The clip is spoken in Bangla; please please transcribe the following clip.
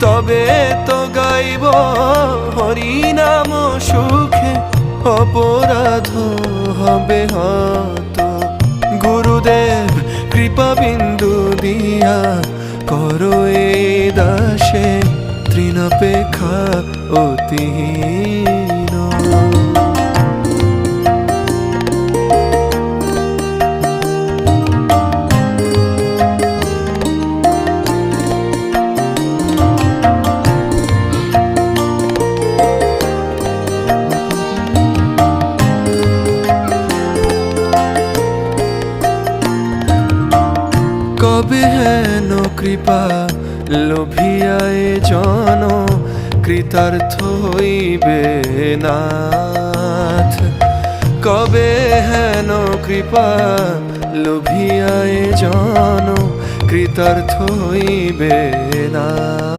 তবে তো গাইব হরিনাম সুখে, অপরাধ হবে হত। গুরুদেব কৃপা বিন্দু দিয়া করো এ দাসে তৃণাপেক্ষা অতিহীন। কবে হেন কৃপা লোভিয়ায় জন কৃতার্থ হইবে নাথ। কবে হেন কৃপা লোভিয়ায় জন কৃতার্থ হইবে না।